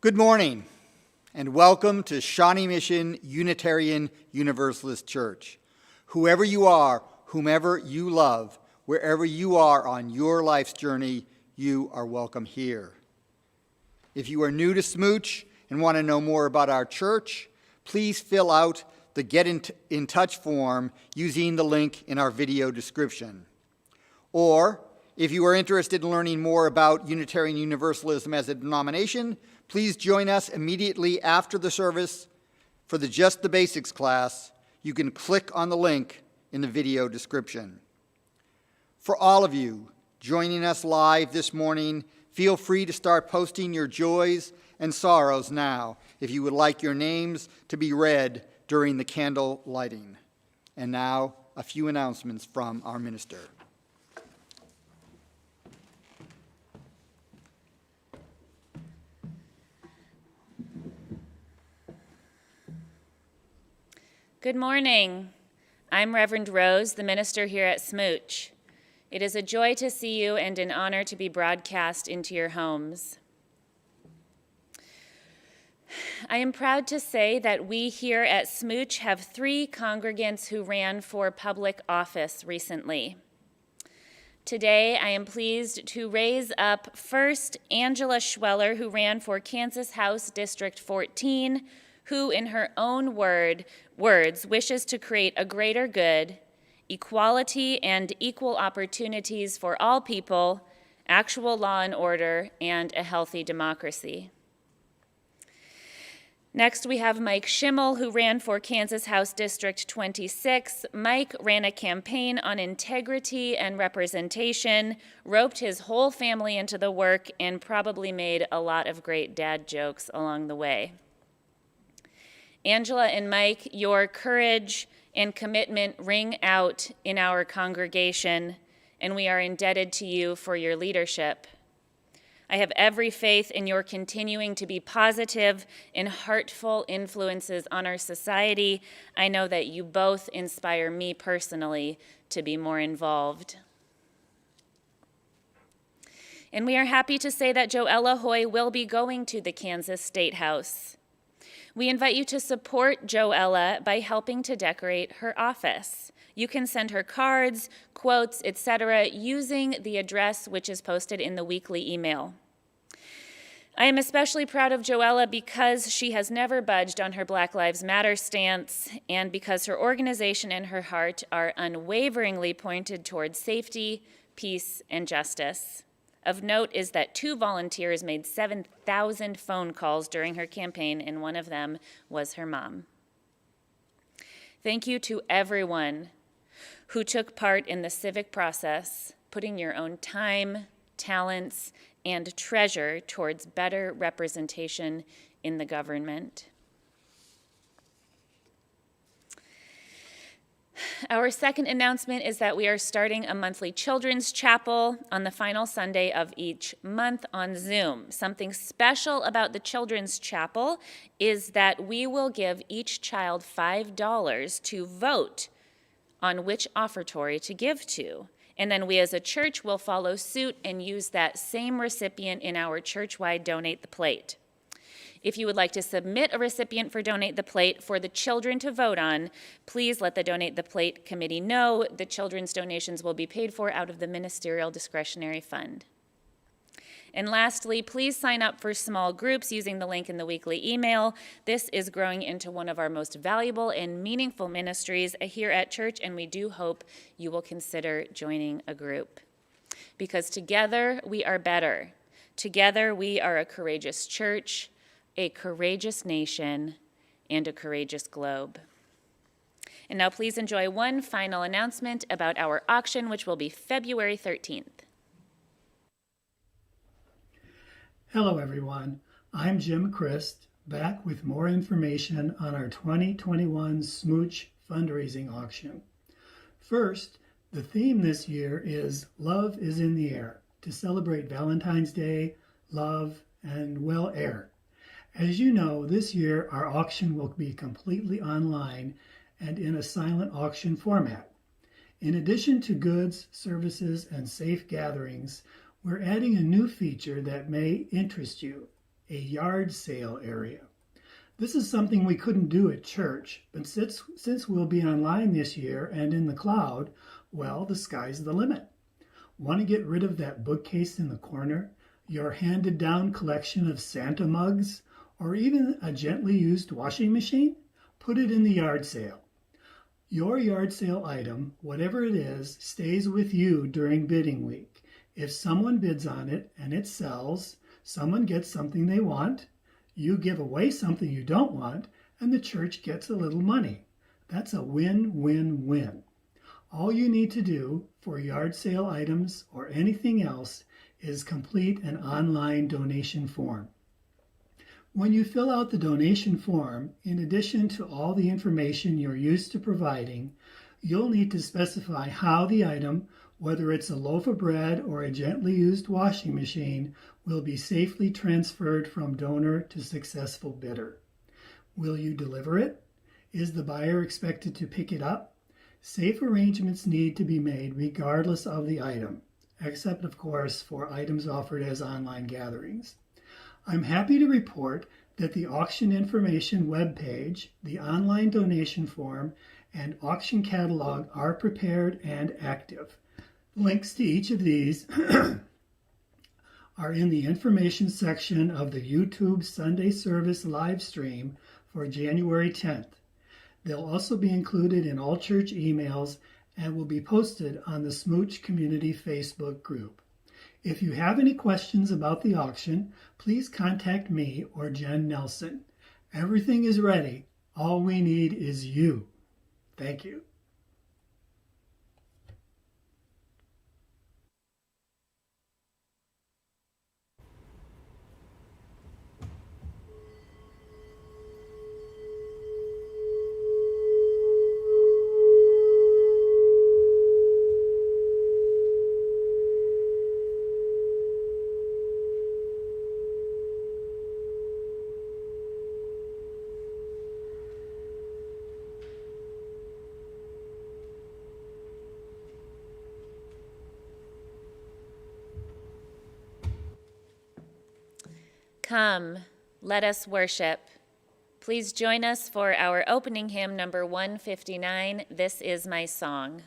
Good morning, and welcome to Shawnee Mission Unitarian Universalist Church. Whoever you are, whomever you love, wherever you are on your life's journey, you are welcome here. If you are new to SMUUCh and want to know more about our church, please fill out the Get in Touch form using the link in our video description. Or, if you are interested in learning more about Unitarian Universalism as a denomination, please join us immediately after the service for the Just the Basics class. You can click on the link in the video description. For all of you joining us live this morning, feel free to start posting your joys and sorrows now if you would like your names to be read during the candle lighting. And now, a few announcements from our minister. Good morning. I'm Reverend Rose, the minister here at SMUUCh. It is a joy to see you and an honor to be broadcast into your homes. I am proud to say that we here at SMUUCh have 3 congregants who ran for public office recently. Today, I am pleased to raise up first Angela Schweller, who ran for Kansas House District 14, who in her own words wishes to create a greater good, equality and equal opportunities for all people, actual law and order, and a healthy democracy. Next, we have Mike Schimmel, who ran for Kansas House District 26. Mike ran a campaign on integrity and representation, roped his whole family into the work, and probably made a lot of great dad jokes along the way. Angela and Mike, your courage and commitment ring out in our congregation, and we are indebted to you for your leadership. I have every faith in your continuing to be positive and heartful influences on our society. I know that you both inspire me personally to be more involved. And we are happy to say that Joella Hoy will be going to the Kansas State House. We invite you to support Joella by helping to decorate her office. You can send her cards, quotes, etc., using the address which is posted in the weekly email. I am especially proud of Joella because she has never budged on her Black Lives Matter stance and because her organization and her heart are unwaveringly pointed towards safety, peace, and justice. Of note is that 2 volunteers made 7,000 phone calls during her campaign, and one of them was her mom. Thank you to everyone who took part in the civic process, putting your own time, talents, and treasure towards better representation in the government. Our second announcement is that we are starting a monthly children's chapel on the final Sunday of each month on Zoom. Something special about the children's chapel is that we will give each child $5 to vote on which offertory to give to. And then we as a church will follow suit and use that same recipient in our church-wide Donate the Plate. If you would like to submit a recipient for Donate the Plate for the children to vote on, please let the Donate the Plate committee know. The children's donations will be paid for out of the Ministerial Discretionary Fund. And lastly, please sign up for small groups using the link in the weekly email. This is growing into one of our most valuable and meaningful ministries here at church, and we do hope you will consider joining a group. Because together we are better. Together we are a courageous church, a courageous nation, and a courageous globe. And now please enjoy one final announcement about our auction, which will be February 13th. Hello everyone, I'm Jim Christ, back with more information on our 2021 SMUUCh fundraising auction. First, the theme this year is Love is in the Air, to celebrate Valentine's Day, love, and well air. As you know, this year our auction will be completely online and in a silent auction format. In addition to goods, services, and safe gatherings, we're adding a new feature that may interest you, a yard sale area. This is something we couldn't do at church, but since we'll be online this year and in the cloud, well, the sky's the limit. Want to get rid of that bookcase in the corner, your handed-down collection of Santa mugs, or even a gently used washing machine? Put it in the yard sale. Your yard sale item, whatever it is, stays with you during bidding week. If someone bids on it and it sells, someone gets something they want, you give away something you don't want, and the church gets a little money. That's a win-win-win. All you need to do for yard sale items or anything else is complete an online donation form. When you fill out the donation form, in addition to all the information you're used to providing, you'll need to specify how the item, whether it's a loaf of bread or a gently used washing machine, will be safely transferred from donor to successful bidder. Will you deliver it? Is the buyer expected to pick it up? Safe arrangements need to be made regardless of the item, except of course for items offered as online gatherings. I'm happy to report that the auction information webpage, the online donation form, and auction catalog are prepared and active. Links to each of these are in the information section of the YouTube Sunday service live stream for January 10th. They'll also be included in all church emails and will be posted on the SMUUCh Community Facebook group. If you have any questions about the auction, please contact me or Jen Nelson. Everything is ready. All we need is you. Thank you. Come, let us worship. Please join us for our opening hymn, number 159, This Is My Song.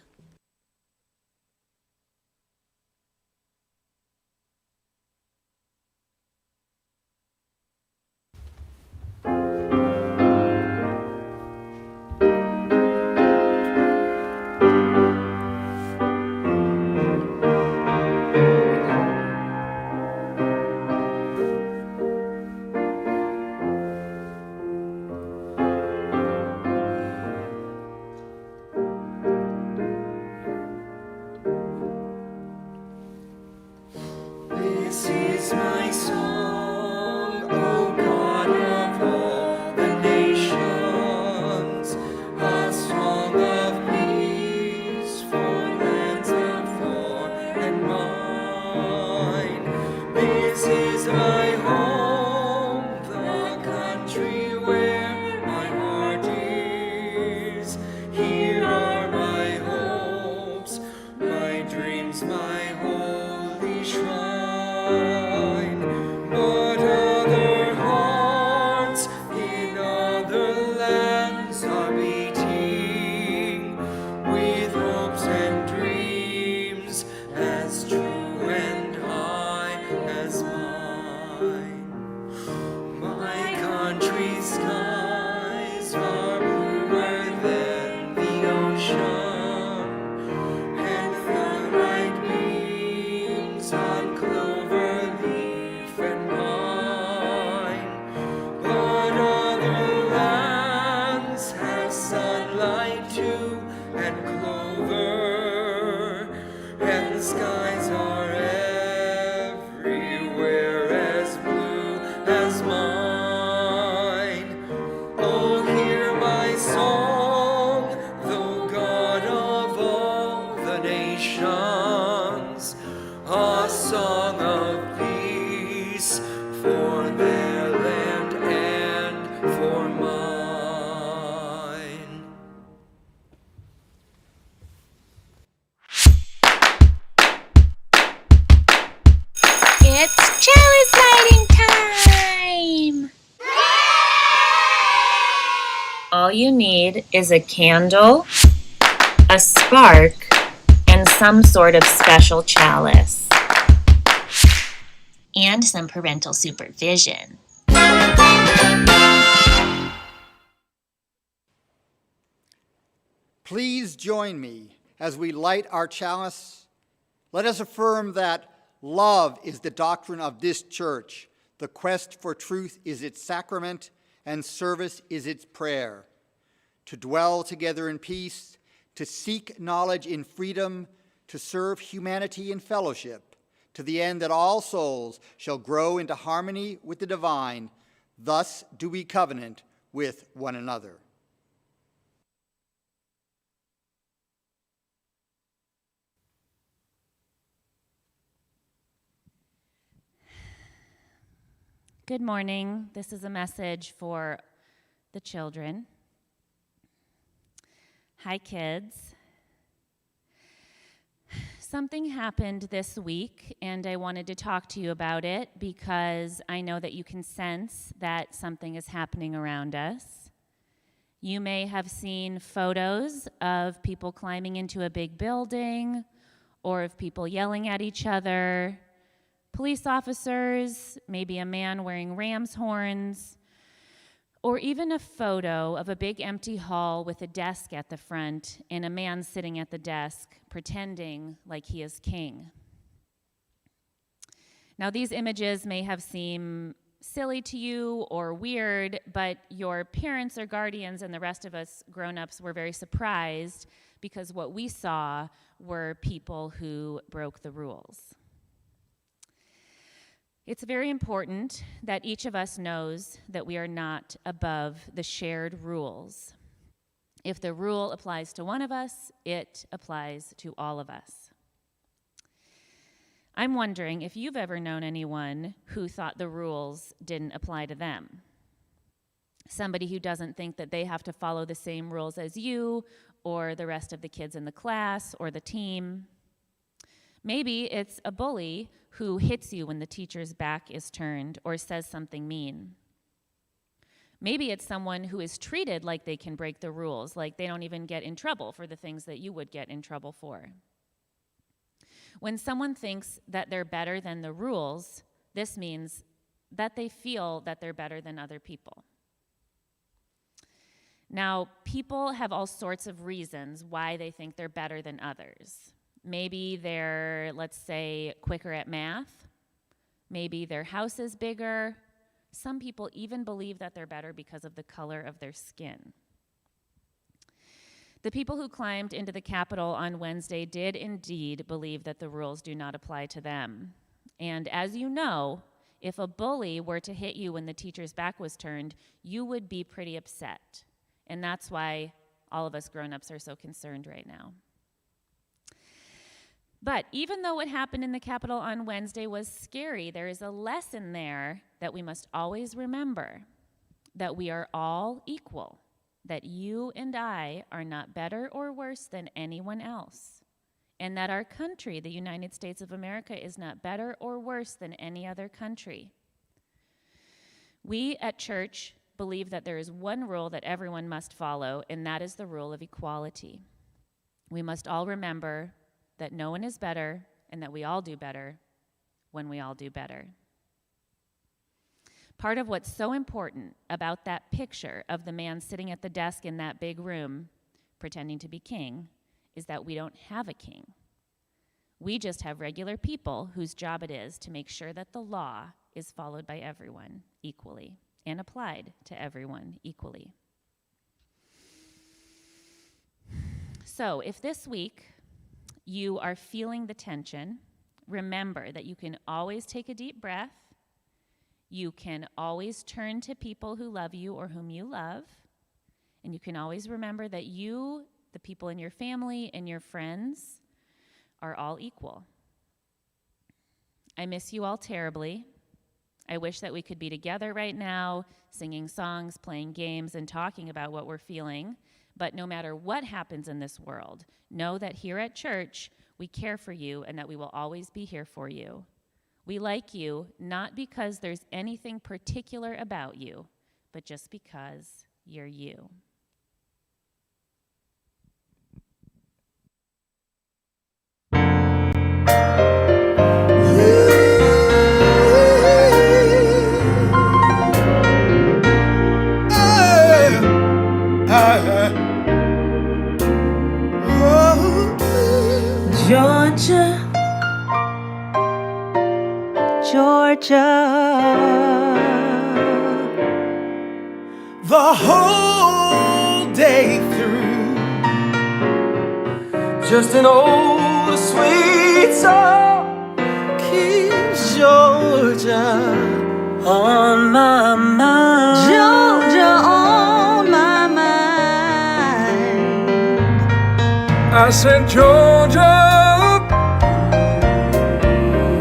My country's skies are bluer than the ocean, and sunlight beams on clover leaf and pine. But other lands have sunlight too, and clover, and the skies are everywhere as blue as mine. Oh, hear my song, though God of all the nations, a song of peace for their land and for mine. It's chalice lighting time! All you need is a candle, a spark, and some sort of special chalice. And some parental supervision. Please join me as we light our chalice. Let us affirm that love is the doctrine of this church, the quest for truth is its sacrament, and service is its prayer. To dwell together in peace, to seek knowledge in freedom, to serve humanity in fellowship, to the end that all souls shall grow into harmony with the divine. Thus do we covenant with one another. Good morning. This is a message for the children. Hi, kids. Something happened this week, and I wanted to talk to you about it because I know that you can sense that something is happening around us. You may have seen photos of people climbing into a big building, or of people yelling at each other, police officers, maybe a man wearing ram's horns, or even a photo of a big empty hall with a desk at the front and a man sitting at the desk pretending like he is king. Now, these images may have seemed silly to you or weird, but your parents or guardians and the rest of us grown-ups were very surprised because what we saw were people who broke the rules. It's very important that each of us knows that we are not above the shared rules. If the rule applies to one of us, it applies to all of us. I'm wondering if you've ever known anyone who thought the rules didn't apply to them. Somebody who doesn't think that they have to follow the same rules as you or the rest of the kids in the class or the team. Maybe it's a bully who hits you when the teacher's back is turned or says something mean. Maybe it's someone who is treated like they can break the rules, like they don't even get in trouble for the things that you would get in trouble for. When someone thinks that they're better than the rules, this means that they feel that they're better than other people. Now, people have all sorts of reasons why they think they're better than others. Maybe they're, let's say, quicker at math. Maybe their house is bigger. Some people even believe that they're better because of the color of their skin. The people who climbed into the Capitol on Wednesday did indeed believe that the rules do not apply to them. And as you know, if a bully were to hit you when the teacher's back was turned, you would be pretty upset. And that's why all of us grown-ups are so concerned right now. But even though what happened in the Capitol on Wednesday was scary, there is a lesson there that we must always remember, that we are all equal, that you and I are not better or worse than anyone else, and that our country, the United States of America, is not better or worse than any other country. We at church believe that there is one rule that everyone must follow, and that is the rule of equality. We must all remember that no one is better and that we all do better when we all do better. Part of what's so important about that picture of the man sitting at the desk in that big room pretending to be king is that we don't have a king. We just have regular people whose job it is to make sure that the law is followed by everyone equally and applied to everyone equally. So if this week you are feeling the tension, remember that you can always take a deep breath. You can always turn to people who love you or whom you love. And you can always remember that you, the people in your family, and your friends are all equal. I miss you all terribly. I wish that we could be together right now, singing songs, playing games, and talking about what we're feeling. But no matter what happens in this world, know that here at church, we care for you and that we will always be here for you. We like you not because there's anything particular about you, but just because you're you. Georgia, Georgia, The whole day through, just an old sweet song keeps Georgia on my mind. Georgia on my mind. I said, Georgia,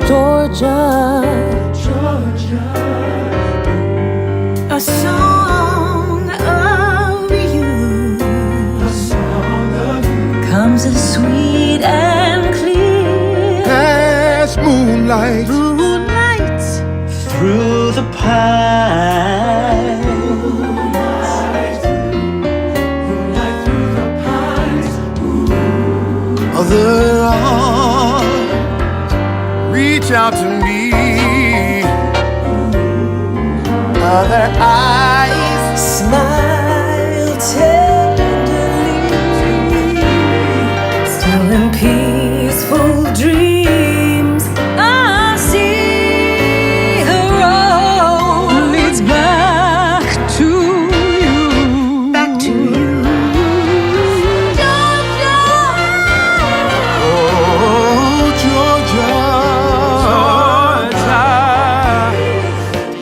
Georgia, Georgia, a song of you, comes as sweet and clear as moonlight through the pines. Other arms reach out to me, other eyes Smile tenderly, still in peaceful dreams. I see the road leads back to you, back to you. Georgia, oh Georgia,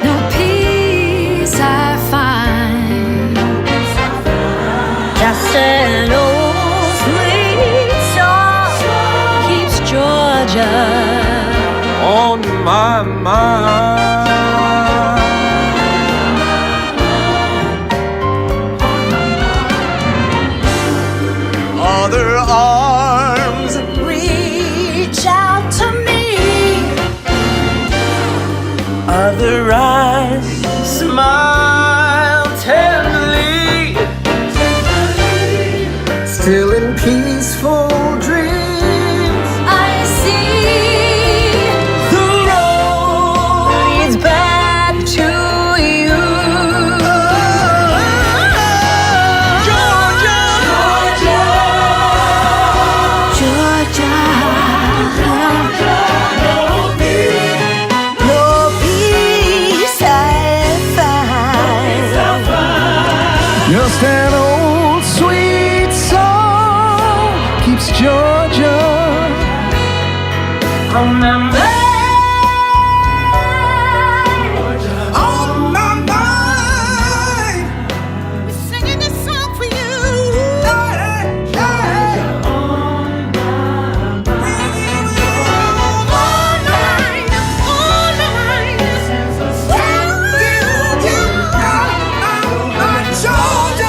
no peace I find, just an old sweet song keeps Georgia on my mind. Other arms reach out to me, other eyes smile tenderly, still in peaceful dreams. I see the road leads back to you. Georgia, Georgia, no peace I find. Just an old sweet song keeps Georgia On my mind. on my mind. We're singing this song for you. Georgia.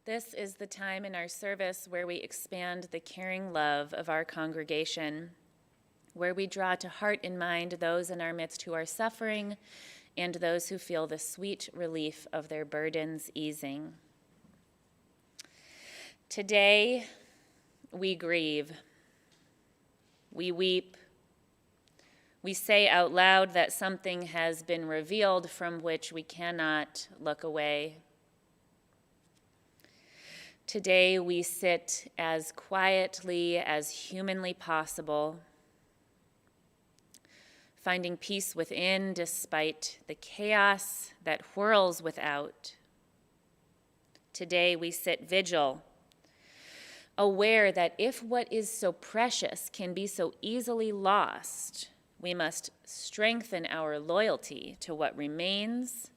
This is the time in our service where we expand the caring love of our congregation, where we draw to heart and mind those in our midst who are suffering and those who feel the sweet relief of their burdens easing. Today, we grieve, we weep, we say out loud that something has been revealed from which we cannot look away. Today, we sit as quietly as humanly possible, finding peace within despite the chaos that whirls without. Today, we sit vigil, aware that if what is so precious can be so easily lost, we must strengthen our loyalty to what remains,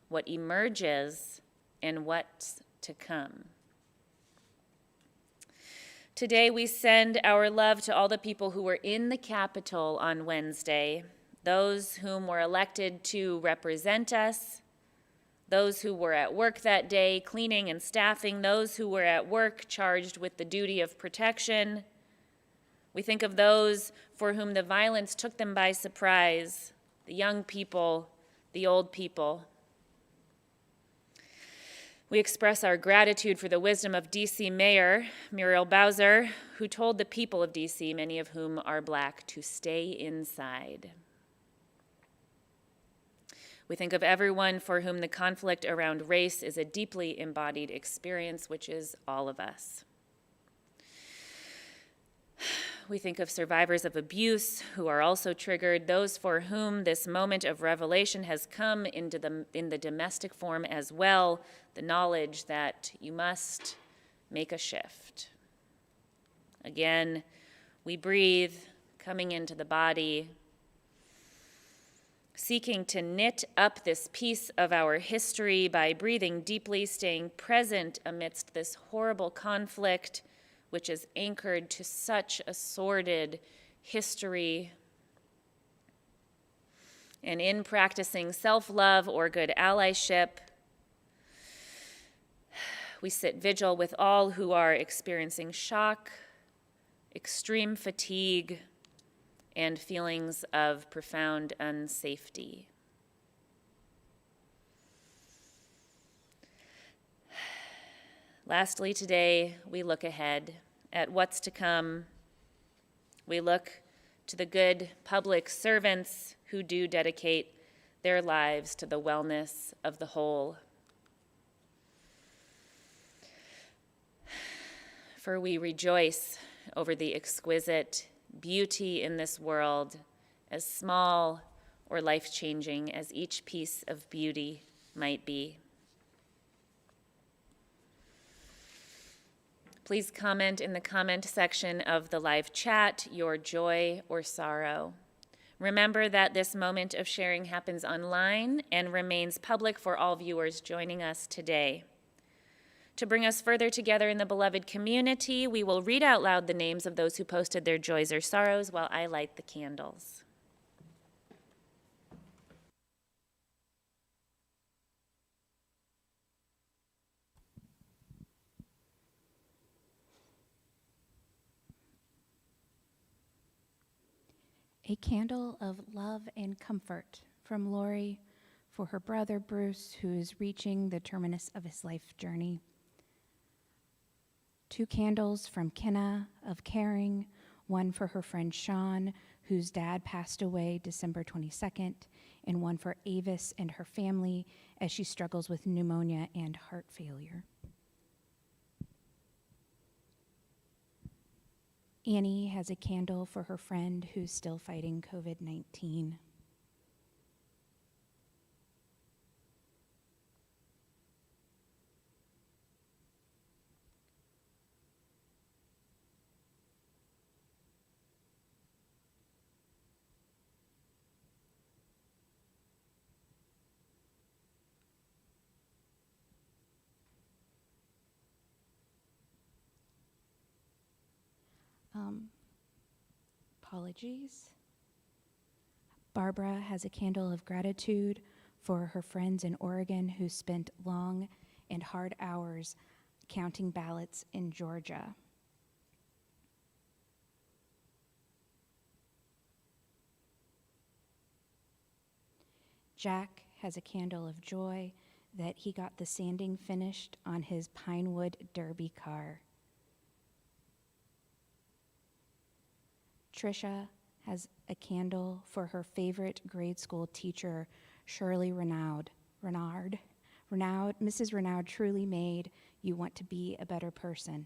what emerges, and what's to come. Today, we send our love to all the people who were in the Capitol on Wednesday, those whom were elected to represent us, those who were at work that day cleaning and staffing, those who were at work charged with the duty of protection. We think of those for whom the violence took them by surprise, the young people, the old people. We express our gratitude for the wisdom of D.C. Mayor Muriel Bowser, who told the people of D.C., many of whom are Black, to stay inside. We think of everyone for whom the conflict around race is a deeply embodied experience, which is all of us. We think of survivors of abuse who are also triggered, those for whom this moment of revelation has come in the domestic form as well, the knowledge that you must make a shift. Again, we breathe, coming into the body, seeking to knit up this piece of our history by breathing deeply, staying present amidst this horrible conflict, which is anchored to such a sordid history. And in practicing self-love or good allyship, we sit vigil with all who are experiencing shock, extreme fatigue, and feelings of profound unsafety. Lastly, today, we look ahead at what's to come. We look to the good public servants who do dedicate their lives to the wellness of the whole. For we rejoice over the exquisite beauty in this world, as small or life-changing as each piece of beauty might be. Please comment in the comment section of the live chat your joy or sorrow. Remember that this moment of sharing happens online and remains public for all viewers joining us today. To bring us further together in the beloved community, we will read out loud the names of those who posted their joys or sorrows while I light the candles. A candle of love and comfort from Lori for her brother Bruce, who is reaching the terminus of his life journey. 2 candles from Kenna of caring, one for her friend Sean, whose dad passed away December 22nd, and one for Avis and her family as she struggles with pneumonia and heart failure. Annie has a candle for her friend who's still fighting COVID-19. Apologies. Barbara has a candle of gratitude for her friends in Oregon who spent long and hard hours counting ballots in Georgia. Jack has a candle of joy that he got the sanding finished on his Pinewood Derby car. Trisha has a candle for her favorite grade school teacher, Shirley Renard. Mrs. Renard truly made you want to be a better person.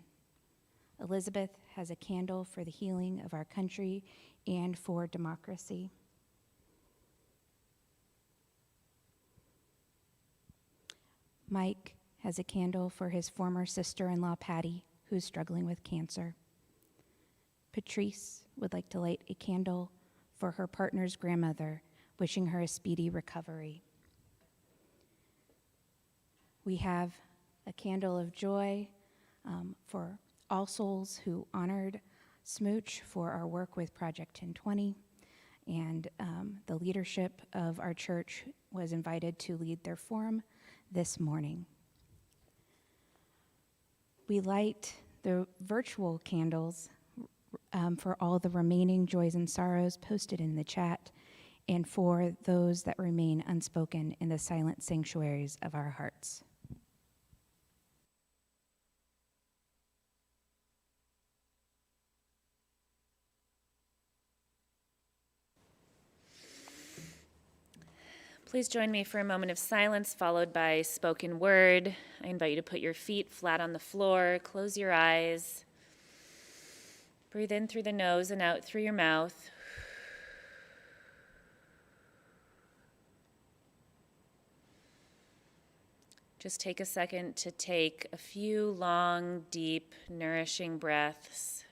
Elizabeth has a candle for the healing of our country and for democracy. Mike has a candle for his former sister-in-law, Patty, who's struggling with cancer. Patrice would like to light a candle for her partner's grandmother, wishing her a speedy recovery. We have a candle of joy for All Souls who honored SMUUCh for our work with Project 1020, and the leadership of our church was invited to lead their forum this morning. We light the virtual candles for all the remaining joys and sorrows posted in the chat, and for those that remain unspoken in the silent sanctuaries of our hearts. Please join me for a moment of silence followed by spoken word. I invite you to put your feet flat on the floor, close your eyes, breathe in through the nose and out through your mouth. Just take a second to take a few long, deep, nourishing breaths.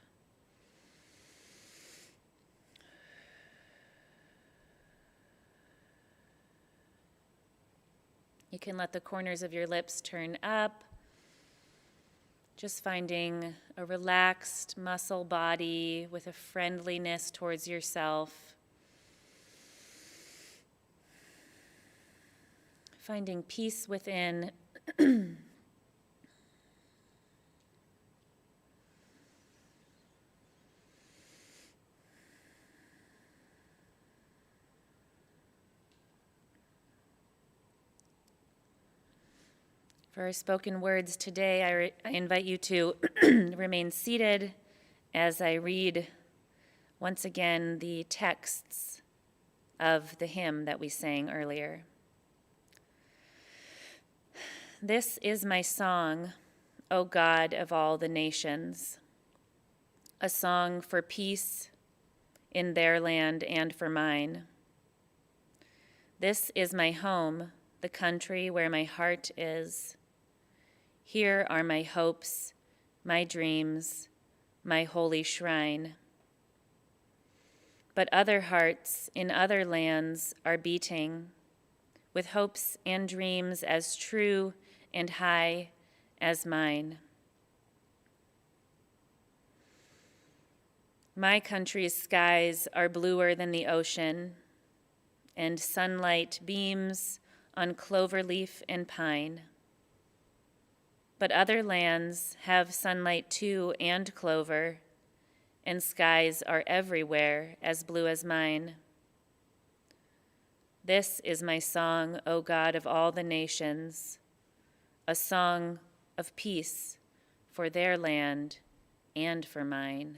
You can let the corners of your lips turn up, just finding a relaxed muscle body with a friendliness towards yourself. Finding peace within. For our spoken words today, I invite you to remain seated as I read once again the texts of the hymn that we sang earlier. This is my song, O God of all the nations, a song for peace in their land and for mine. This is my home, the country where my heart is. Here are my hopes, my dreams, my holy shrine. But other hearts in other lands are beating, with hopes and dreams as true and high as mine. My country's skies are bluer than the ocean, and sunlight beams on cloverleaf and pine. But other lands have sunlight too and clover, and skies are everywhere as blue as mine. This is my song, O God of all the nations, a song of peace for their land and for mine.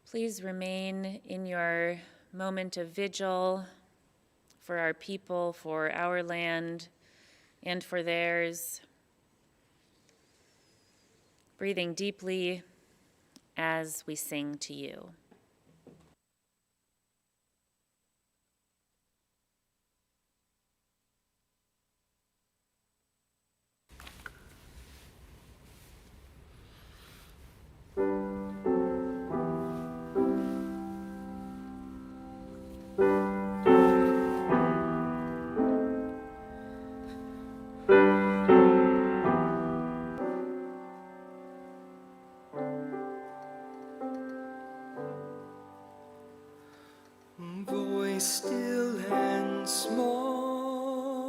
Please remain in your moment of vigil for our people, for our land, and for theirs. Breathing deeply as we sing to you. Voice still and small,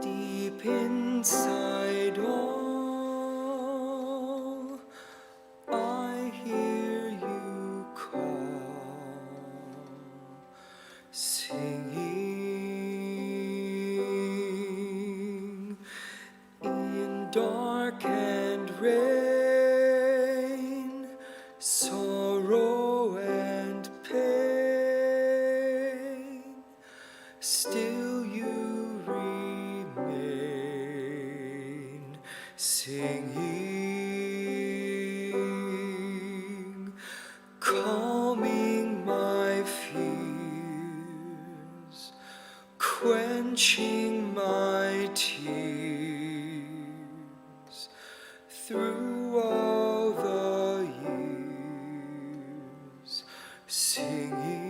deep inside all, I hear you call, singing in dark and rain, sorrow and pain, still you remain, singing, calming my fears, quenching my tears, through all the years, singing,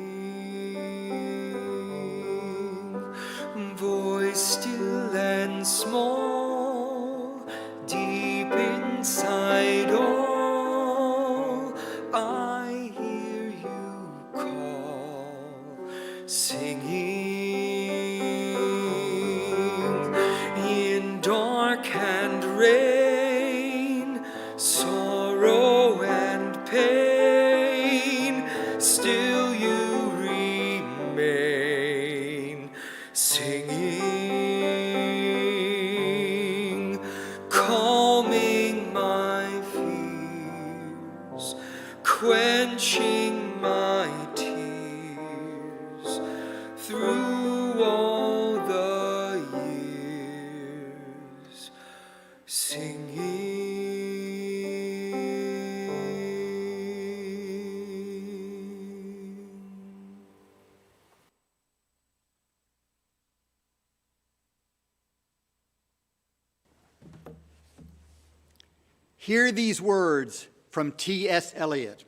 voice still and small, deep inside all, I hear you call, singing, in dark and rain, sorrow and pain, still you remain, singing, calming my fears, quenching my tears, through all the years, singing. Hear these words from T.S. Eliot.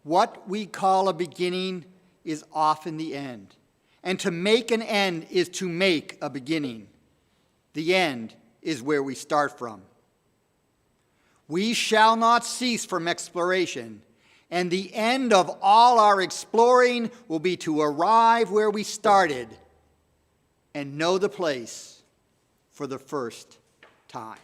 What we call a beginning is often the end, and to make an end is to make a beginning. The end is where we start from. We shall not cease from exploration, and the end of all our exploring will be to arrive where we started and know the place for the first time.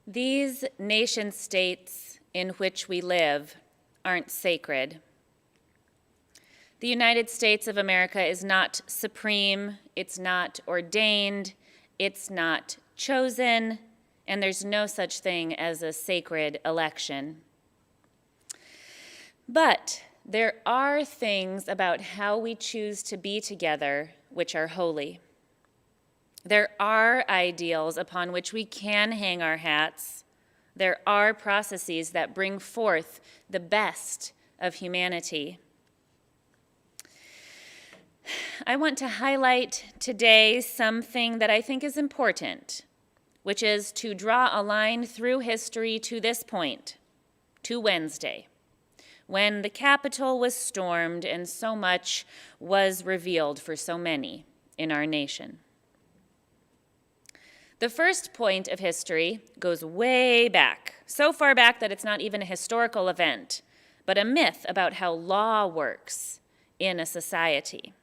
These nation states in which we live aren't sacred. The United States of America is not supreme, it's not ordained, it's not chosen, and there's no such thing as a sacred election. But there are things about how we choose to be together which are holy. There are ideals upon which we can hang our hats. There are processes that bring forth the best of humanity. I want to highlight today something that I think is important, which is to draw a line through history to this point, to Wednesday, when the Capitol was stormed and so much was revealed for so many in our nation. The first point of history goes way back, so far back that it's not even a historical event, but a myth about how law works in a society.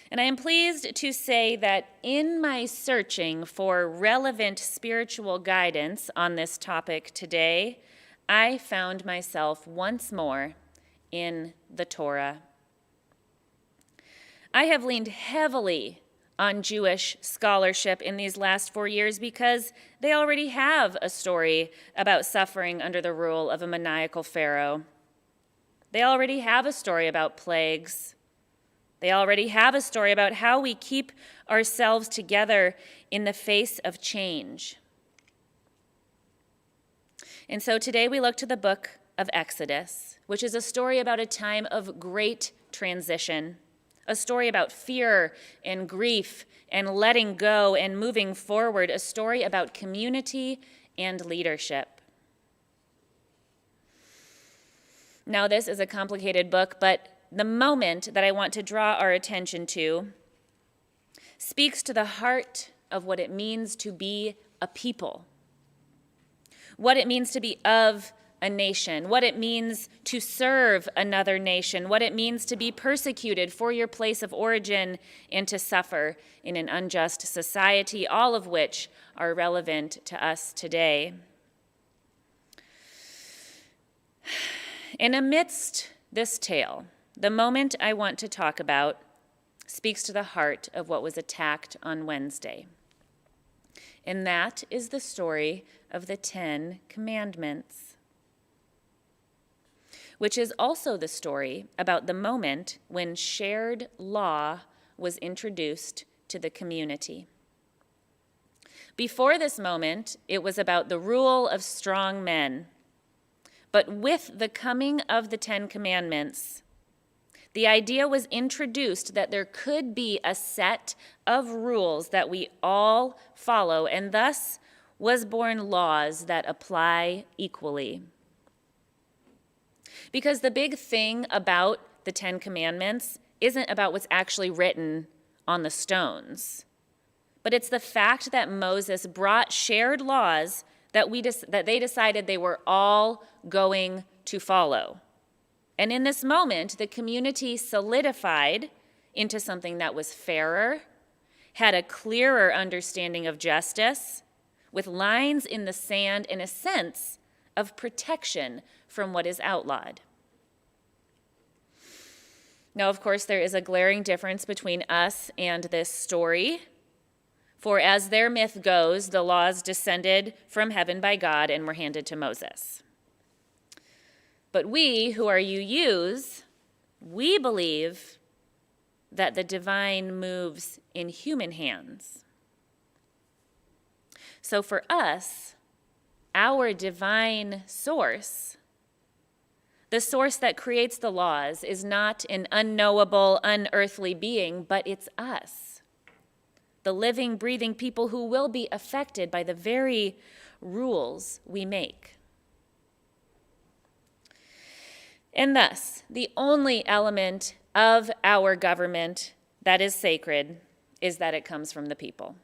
And I am pleased to say that in my searching for relevant spiritual guidance on this topic today, I found myself once more in the Torah. I have leaned heavily on Jewish scholarship in these last 4 years because they already have a story about suffering under the rule of a maniacal pharaoh. They already have a story about plagues. They already have a story about how we keep ourselves together in the face of change. And so today we look to the book of Exodus, which is a story about a time of great transition, a story about fear and grief and letting go and moving forward, a story about community and leadership. Now, this is a complicated book, but the moment that I want to draw our attention to speaks to the heart of what it means to be a people, what it means to be of a nation, what it means to serve another nation, what it means to be persecuted for your place of origin and to suffer in an unjust society, all of which are relevant to us today. And amidst this tale, the moment I want to talk about speaks to the heart of what was attacked on Wednesday. And that is the story of the 10 Commandments, which is also the story about the moment when shared law was introduced to the community. Before this moment, it was about the rule of strong men. But with the coming of the 10 Commandments, the idea was introduced that there could be a set of rules that we all follow, and thus was born laws that apply equally. Because the big thing about the 10 Commandments isn't about what's actually written on the stones, but it's the fact that Moses brought shared laws that they decided they were all going to follow. And in this moment, the community solidified into something that was fairer, had a clearer understanding of justice, with lines in the sand and a sense of protection from what is outlawed. Now, of course, there is a glaring difference between us and this story. For as their myth goes, the laws descended from heaven by God and were handed to Moses. But we, who are UUs, we believe that the divine moves in human hands. So for us, our divine source, the source that creates the laws, is not an unknowable, unearthly being, but it's us, the living, breathing people who will be affected by the very rules we make. And thus, the only element of our government that is sacred is that it comes from the people.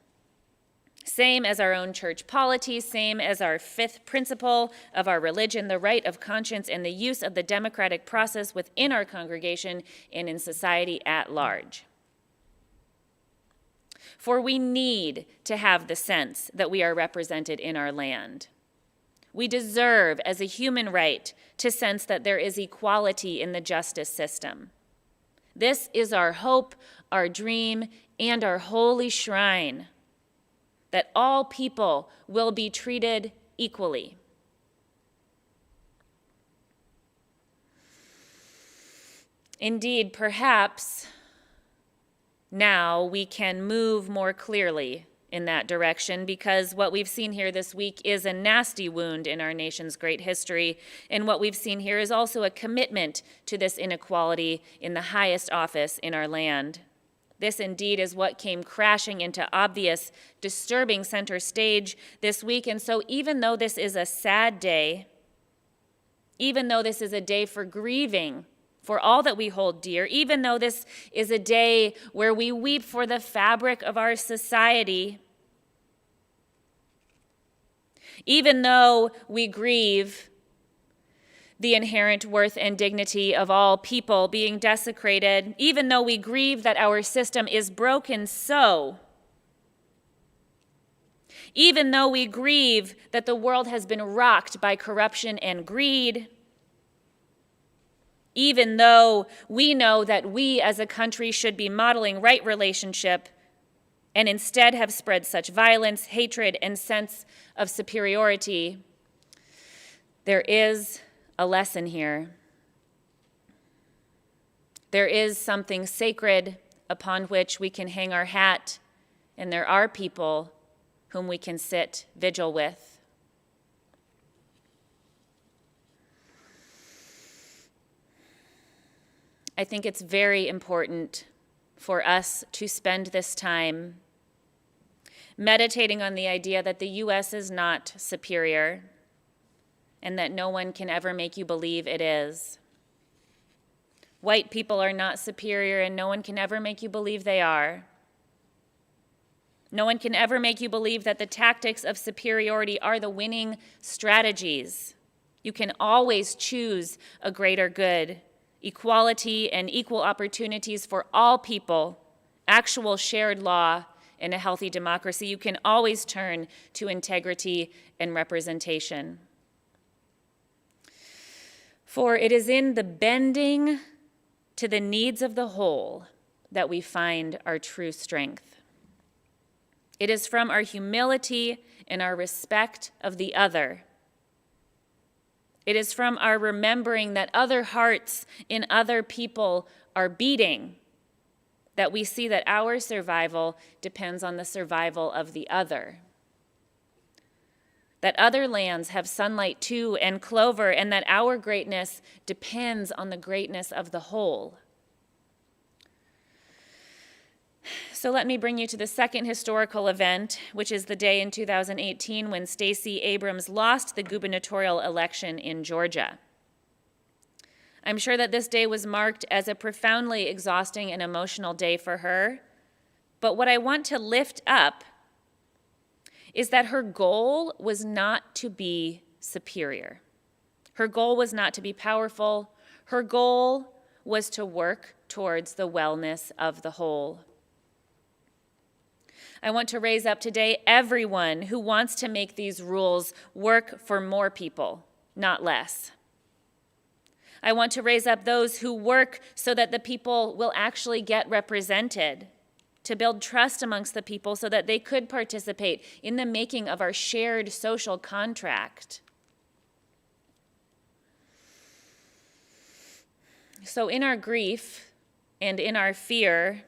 Same as our own church polity, same as our fifth principle of our religion, the right of conscience and the use of the democratic process within our congregation and in society at large. For we need to have the sense that we are represented in our land. We deserve, as a human right, to sense that there is equality in the justice system. This is our hope, our dream, and our holy shrine, that all people will be treated equally. Indeed, perhaps now we can move more clearly in that direction, because what we've seen here this week is a nasty wound in our nation's great history, and what we've seen here is also a commitment to this inequality in the highest office in our land. This indeed is what came crashing into obvious, disturbing center stage this week, and so even though this is a sad day, even though this is a day for grieving for all that we hold dear, even though this is a day where we weep for the fabric of our society, even though we grieve the inherent worth and dignity of all people being desecrated, even though we grieve that our system is broken so, even though we grieve that the world has been rocked by corruption and greed, even though we know that we as a country should be modeling right relationship and instead have spread such violence, hatred, and sense of superiority, there is a lesson here. There is something sacred upon which we can hang our hat, and there are people whom we can sit vigil with. I think it's very important for us to spend this time meditating on the idea that the U.S. is not superior and that no one can ever make you believe it is. White people are not superior, and no one can ever make you believe they are. No one can ever make you believe that the tactics of superiority are the winning strategies. You can always choose a greater good, equality and equal opportunities for all people, actual shared law, and a healthy democracy. You can always turn to integrity and representation. For it is in the bending to the needs of the whole that we find our true strength. It is from our humility and our respect of the other. It is from our remembering that other hearts in other people are beating that we see that our survival depends on the survival of the other. That other lands have sunlight too and clover, and that our greatness depends on the greatness of the whole. So let me bring you to the second historical event, which is the day in 2018 when Stacey Abrams lost the gubernatorial election in Georgia. I'm sure that this day was marked as a profoundly exhausting and emotional day for her, but what I want to lift up is that her goal was not to be superior. Her goal was not to be powerful. Her goal was to work towards the wellness of the whole. I want to raise up today everyone who wants to make these rules work for more people, not less. I want to raise up those who work so that the people will actually get represented, to build trust amongst the people so that they could participate in the making of our shared social contract. So in our grief and in our fear,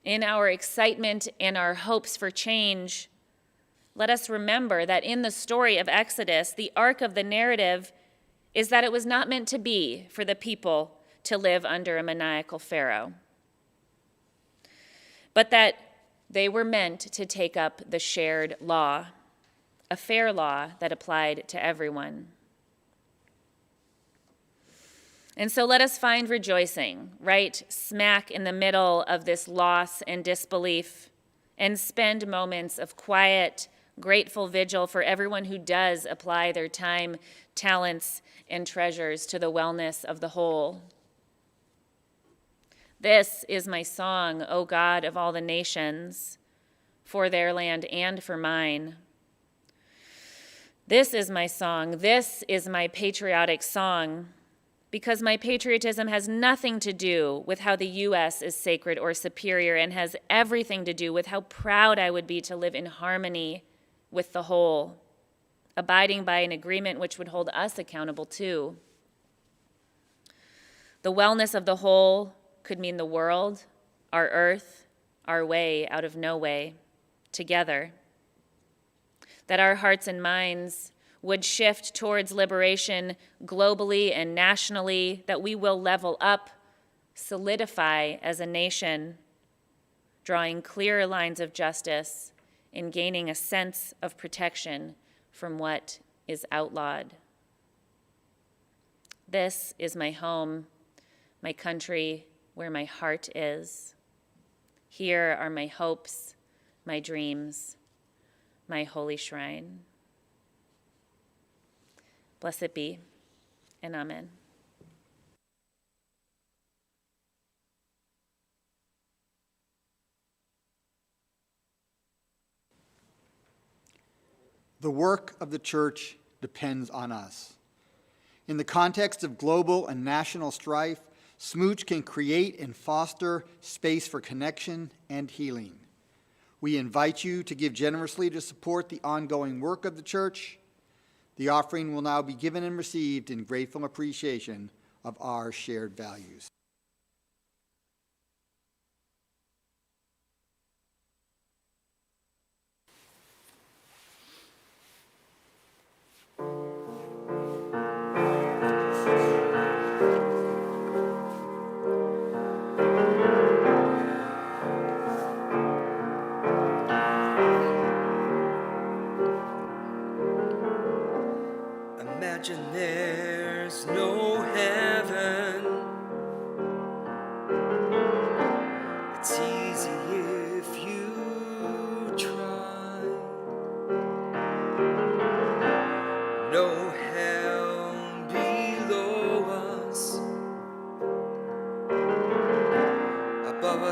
in our excitement and our hopes for change, let us remember that in the story of Exodus, the arc of the narrative is that it was not meant to be for the people to live under a maniacal Pharaoh, but that they were meant to take up the shared law, a fair law that applied to everyone. And so let us find rejoicing right smack in the middle of this loss and disbelief, and spend moments of quiet, grateful vigil for everyone who does apply their time, talents, and treasures to the wellness of the whole. This is my song, O God of all the nations, for their land and for mine. This is my song, this is my patriotic song, because my patriotism has nothing to do with how the U.S. is sacred or superior, and has everything to do with how proud I would be to live in harmony with the whole, abiding by an agreement which would hold us accountable too. The wellness of the whole could mean the world, our earth, our way out of no way, together. That our hearts and minds would shift towards liberation globally and nationally, that we will level up, solidify as a nation, drawing clearer lines of justice and gaining a sense of protection from what is outlawed. This is my home, my country, where my heart is. Here are my hopes, my dreams, my holy shrine. Blessed be, and amen. The work of the church depends on us. In the context of global and national strife, SMUUCh can create and foster space for connection and healing. We invite you to give generously to support the ongoing work of the church. The offering will now be given and received in grateful appreciation of our shared values. Imagine there's no heaven,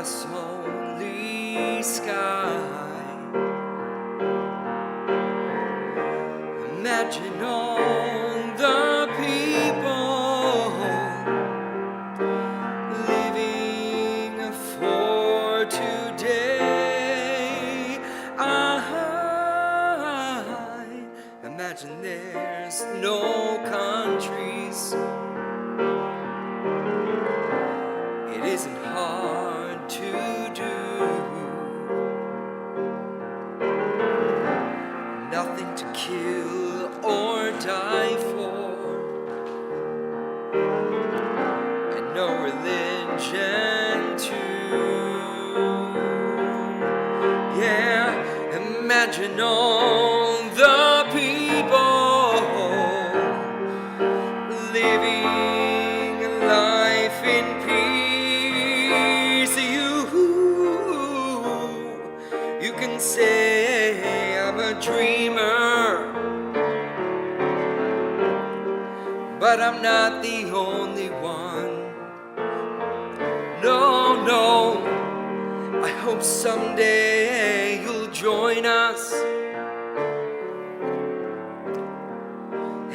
us only sky. Imagine all the people living for today. I imagine there's no countries. It isn't hard to do. Nothing to kill or die for, and no religion too. Yeah, imagine all the people living life in peace. You can say I'm a dreamer, but I'm not the only one. No, no, I hope someday you'll join us,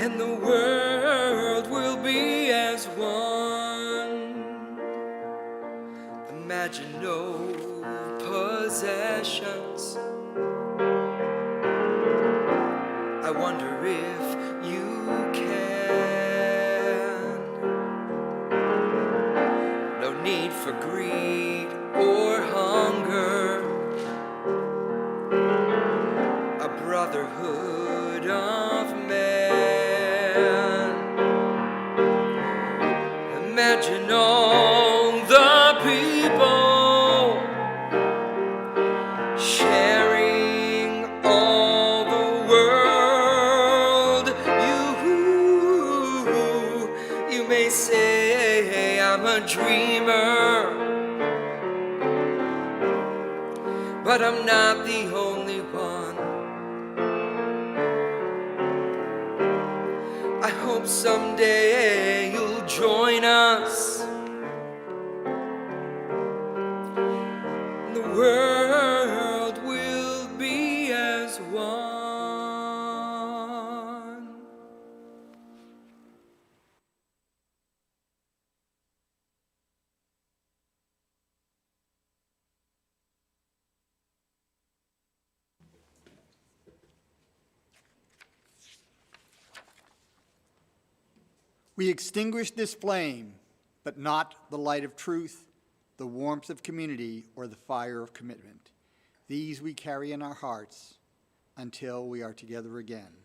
and the world will be as one. Imagine no possessions. I wonder if you can. No need for greed or hunger. A brotherhood of men. Imagine all the people sharing all the world. You may say I'm a dreamer, but I'm not the only one. I hope someday you'll join us. The world will be as one. We extinguish this flame, but not the light of truth, the warmth of community, or the fire of commitment. These we carry in our hearts until we are together again.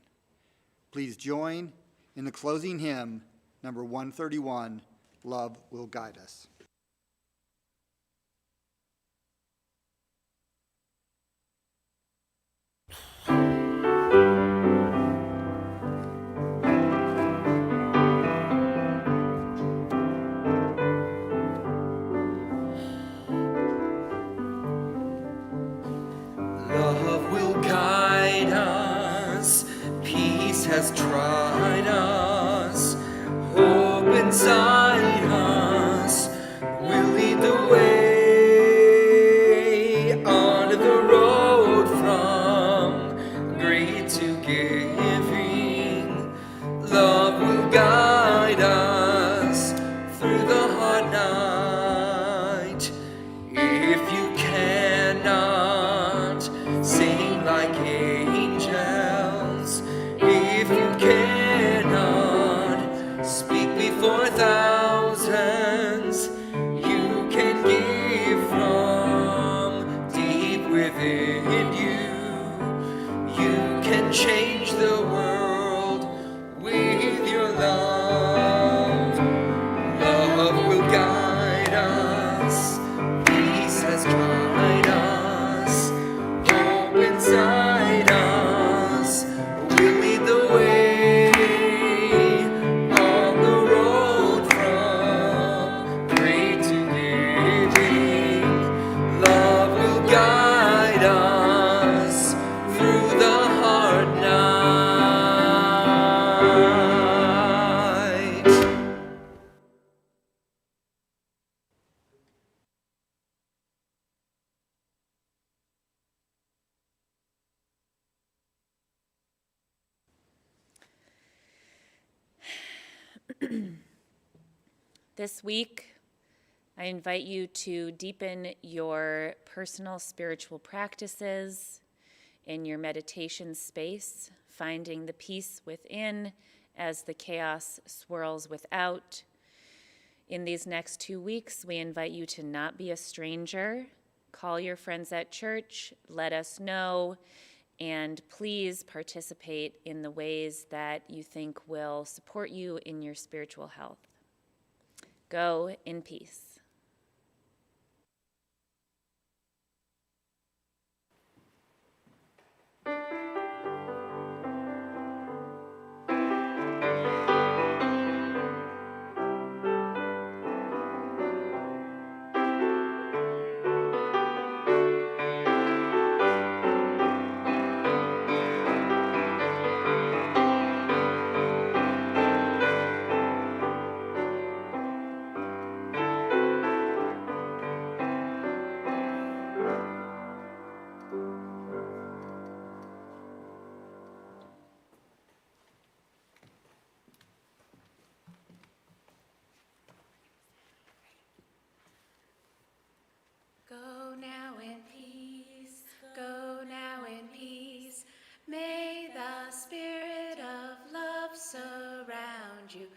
Please join in the closing hymn, number 131, Love Will Guide Us. Love will guide us, peace has tried us, hope inside us will lead the way on the road from greed to giving. Love will guide us through the hard night. If you cannot sing like angels, if you cannot speak before thousands, you can give from deep within you. You can change the world with your love. Love will guide us, peace has tried us, hope inside us will lead the way on the road from greed to giving. Love will guide us through the hard night. This week, I invite you to deepen your personal spiritual practices in your meditation space, finding the peace within as the chaos swirls without. In these next 2 weeks, we invite you to not be a stranger. Call your friends at church, let us know, and please participate in the ways that you think will support you in your spiritual health. Go in peace. Go now in peace, go now in peace. May the spirit of love surround you.